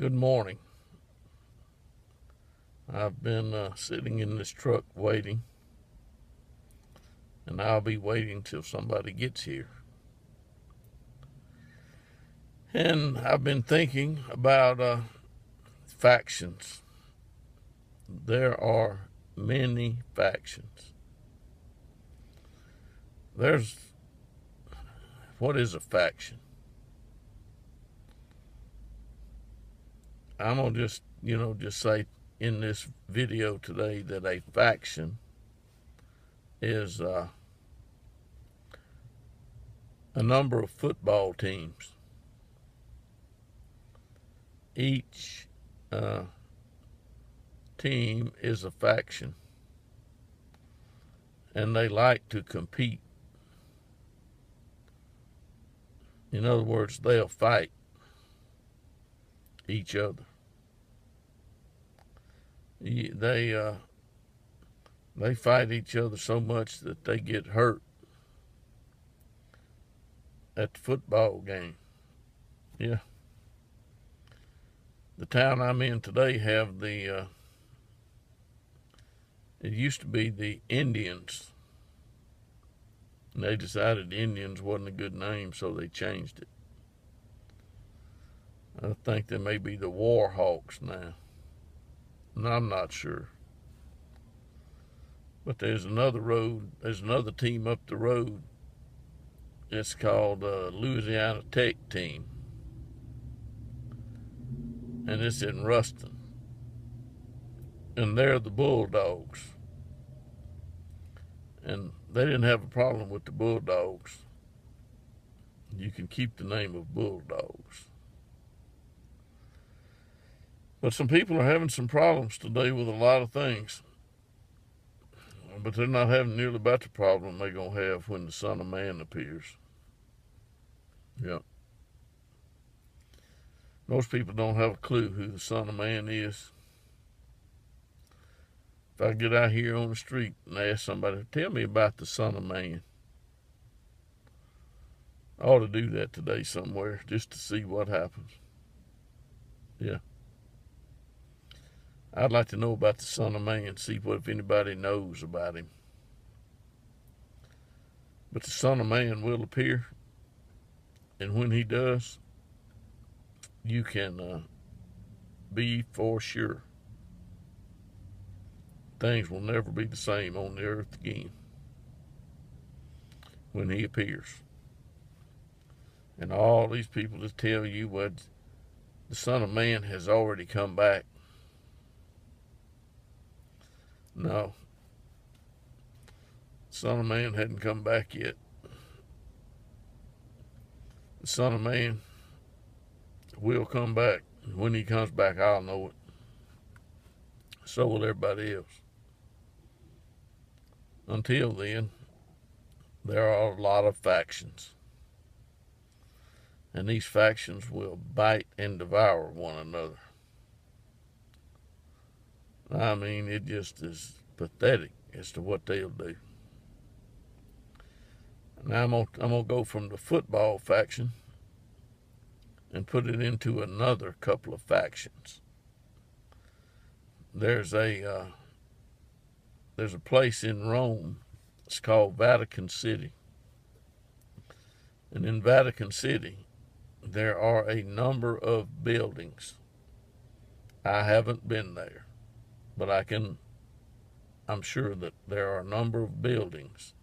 Good morning. I've been sitting in this truck waiting, and I'll be waiting till somebody gets here. And I've been thinking about factions. There are many factions. There's What is a faction? I'm gonna just say in this video today that a faction is a number of football teams. Each team is a faction, and they like to compete. In other words, they'll fight each other. They fight each other so much that they get hurt at the football game. Yeah. The town I'm in today have it used to be the Indians. And they decided Indians wasn't a good name, so they changed it. I think they may be the Warhawks now. And I'm not sure. But there's another team up the road. It's called Louisiana Tech team. And it's in Ruston. And they're the Bulldogs. And they didn't have a problem with the Bulldogs. You can keep the name of Bulldogs. But some people are having some problems today with a lot of things. But they're not having nearly about the problem they're going to have when the Son of Man appears. Yep. Most people don't have a clue who the Son of Man is. If I get out here on the street and ask somebody, tell me about the Son of Man, I ought to do that today somewhere just to see what happens. Yeah. I'd like to know about the Son of Man, see if anybody knows about him. But the Son of Man will appear, and when he does, you can be for sure things will never be the same on the earth again when he appears. And all these people that tell you what the Son of Man has already come back. No. The Son of Man hadn't come back yet. The Son of Man will come back. When he comes back, I'll know it. So will everybody else. Until then, there are a lot of factions. And these factions will bite and devour one another. I mean, it just is pathetic as to what they'll do. Now I'm gonna go from the football faction and put it into another couple of factions. There's a place in Rome. It's called Vatican City, and in Vatican City there are a number of buildings. I haven't been there, but I'm sure that there are a number of buildings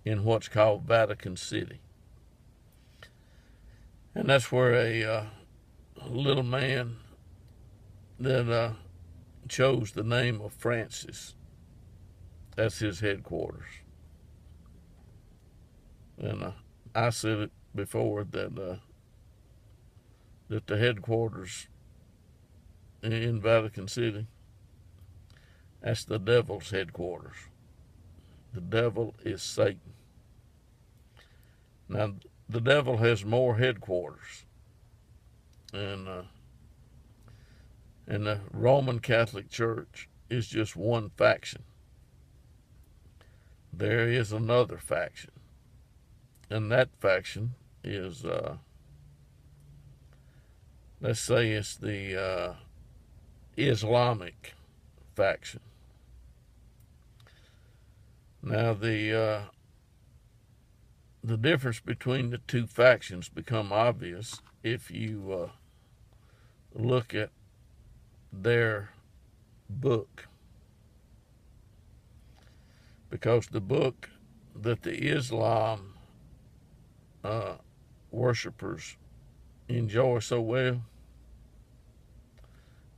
in what's called Vatican City. And that's where a little man that chose the name of Francis, that's his headquarters. And I said it before that the headquarters in Vatican City, that's the devil's headquarters. The devil is Satan. Now, the devil has more headquarters. And the Roman Catholic Church is just one faction. There is another faction. And that faction is let's say it's the Islamic faction. Now the difference between the two factions become obvious if you look at their book, because the book that the Islam worshippers enjoy so well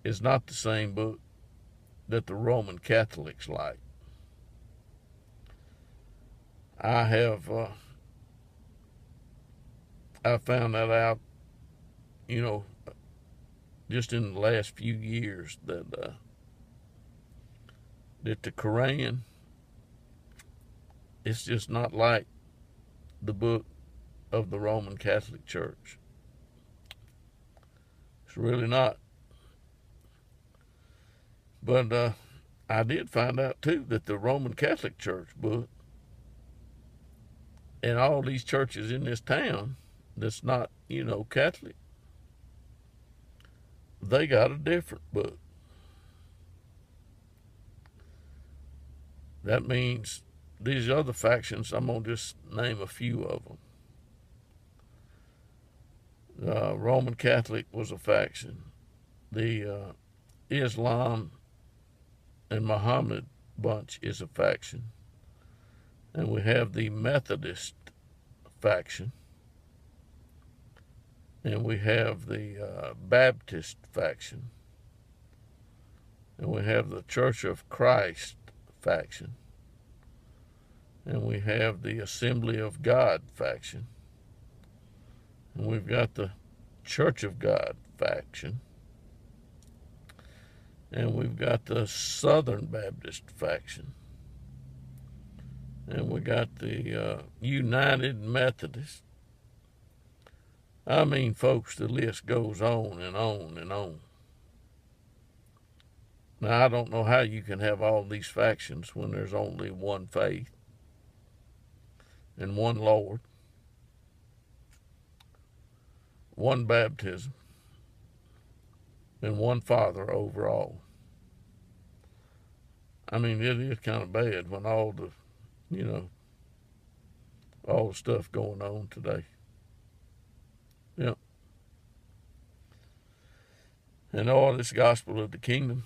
is not the same book that the Roman Catholics like. I found that out, just in the last few years, that the Quran is just not like the book of the Roman Catholic Church. It's really not. But I did find out too that the Roman Catholic Church book and all these churches in this town that's not, Catholic, they got a different book. That means these other factions, I'm going to just name a few of them. Roman Catholic was a faction. The Islam and Muhammad bunch is a faction. And we have the Methodist faction. And we have the Baptist faction. And we have the Church of Christ faction. And we have the Assembly of God faction. And we've got the Church of God faction. And we've got the Southern Baptist faction. And we got the United Methodist. I mean, folks, the list goes on and on and on. Now, I don't know how you can have all these factions when there's only one faith and one Lord, one baptism, and one Father over all. I mean, it is kind of bad when all the stuff going on today. Yeah. And all this gospel of the kingdom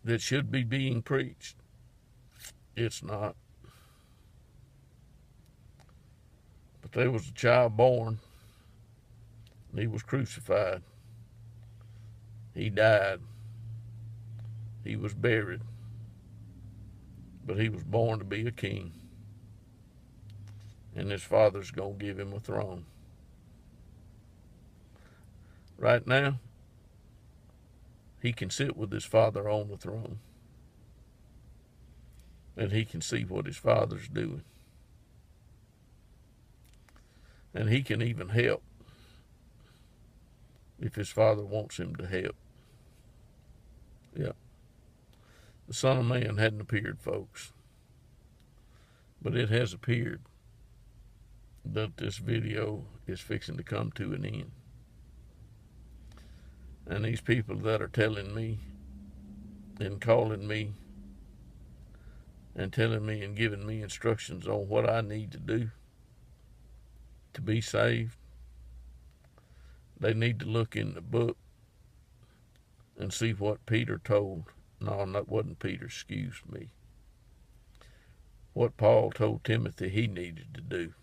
that should be being preached, it's not. But there was a child born, and he was crucified. He died. He was buried. But he was born to be a king. And his father's going to give him a throne. Right now, he can sit with his father on the throne. And he can see what his father's doing. And he can even help if his father wants him to help. Yeah. The Son of Man hadn't appeared, folks. But it has appeared that this video is fixing to come to an end. And these people that are telling me and calling me and telling me and giving me instructions on what I need to do to be saved, they need to look in the book and see what Peter told. No, that wasn't Peter, excuse me. What Paul told Timothy he needed to do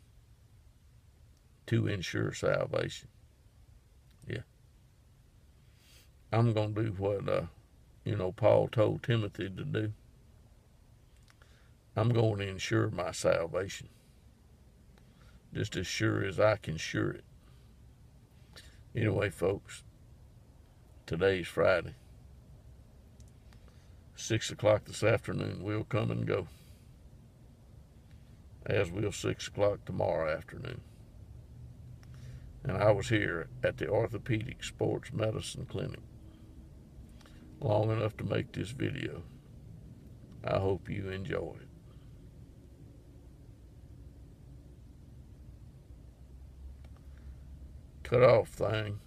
to ensure salvation. Yeah. I'm going to do what, Paul told Timothy to do. I'm going to ensure my salvation. Just as sure as I can sure it. Anyway, folks, today's Friday. 6 o'clock this afternoon will come and go. As will 6 o'clock tomorrow afternoon. And I was here at the Orthopedic Sports Medicine Clinic long enough to make this video. I hope you enjoy it. cut off thing.